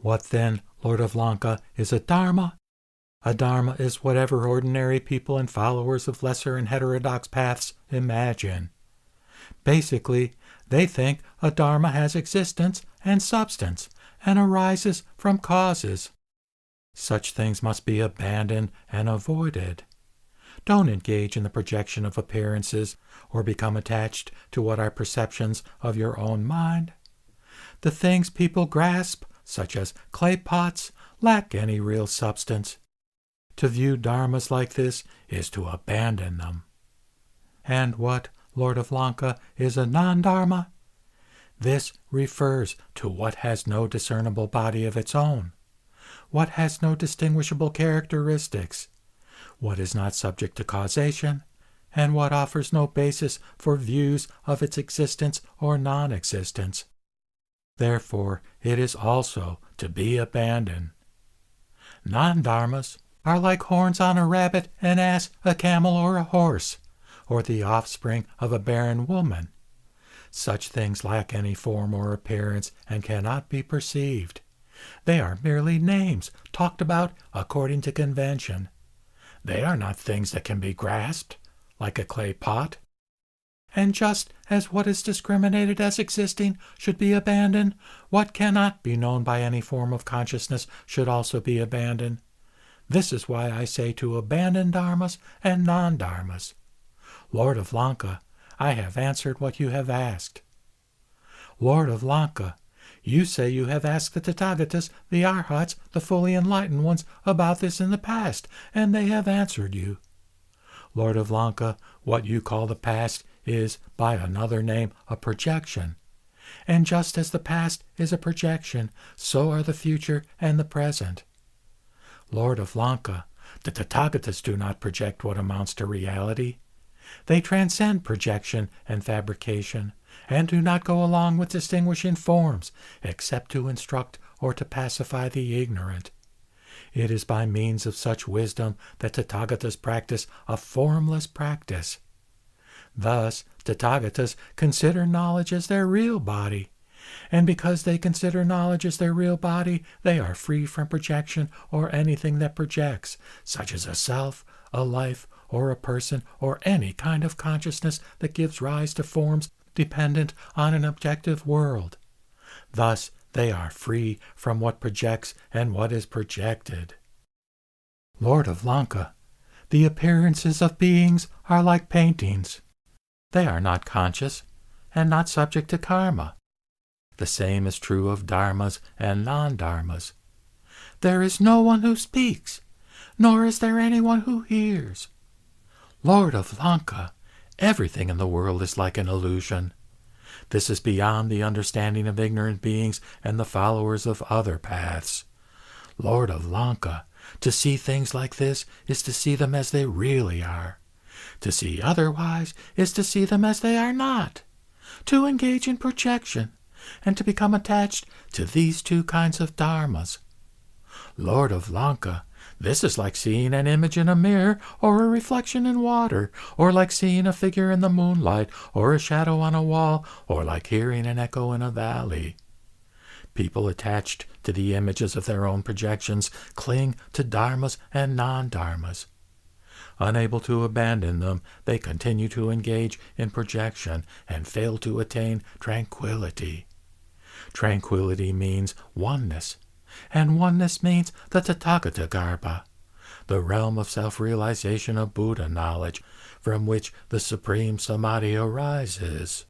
What then, Lord of Lanka, is a dharma? A dharma is whatever ordinary people and followers of lesser and heterodox paths imagine. Basically, they think a dharma has existence and substance and arises from causes. Such things must be abandoned and avoided. Don't engage in the projection of appearances or become attached to what are perceptions of your own mind. The things people grasp, such as clay pots, lack any real substance. To view dharmas like this is to abandon them. And what, Lord of Lanka, is a non-dharma? This refers to what has no discernible body of its own, what has no distinguishable characteristics, what is not subject to causation, and what offers no basis for views of its existence or non-existence. Therefore, it is also to be abandoned. Non-dharmas are like horns on a rabbit, an ass, a camel, or a horse, or the offspring of a barren woman. Such things lack any form or appearance and cannot be perceived. They are merely names talked about according to convention. They are not things that can be grasped, like a clay pot. And just as what is discriminated as existing should be abandoned, what cannot be known by any form of consciousness should also be abandoned. This is why I say to abandon dharmas and non-dharmas. Lord of Lanka, I have answered what you have asked. Lord of Lanka, you say you have asked the Tathagatas, the Arhats, the fully enlightened ones, about this in the past, and they have answered you. Lord of Lanka, what you call the past is, by another name, a projection. And just as the past is a projection, so are the future and the present. Lord of Lanka, the Tathagatas do not project what amounts to reality. They transcend projection and fabrication, and do not go along with distinguishing forms, except to instruct or to pacify the ignorant. It is by means of such wisdom that Tathagatas practice a formless practice. Thus, Tathagatas consider knowledge as their real body, and because they consider knowledge as their real body, they are free from projection or anything that projects, such as a self, a life, or a person, or any kind of consciousness that gives rise to forms dependent on an objective world. Thus, they are free from what projects and what is projected. Lord of Lanka, the appearances of beings are like paintings. They are not conscious and not subject to karma. The same is true of dharmas and non-dharmas. There is no one who speaks, nor is there anyone who hears. Lord of Lanka, everything in the world is like an illusion. This is beyond the understanding of ignorant beings and the followers of other paths. Lord of Lanka, to see things like this is to see them as they really are. To see otherwise is to see them as they are not. To engage in projection, and to become attached to these two kinds of dharmas. Lord of Lanka, this is like seeing an image in a mirror or a reflection in water, or like seeing a figure in the moonlight or a shadow on a wall, or like hearing an echo in a valley. People attached to the images of their own projections cling to dharmas and non-dharmas. Unable to abandon them, they continue to engage in projection and fail to attain tranquility. Tranquility means oneness, and oneness means the Tathagata Garbha, the realm of self-realization of Buddha knowledge, from which the supreme samadhi arises.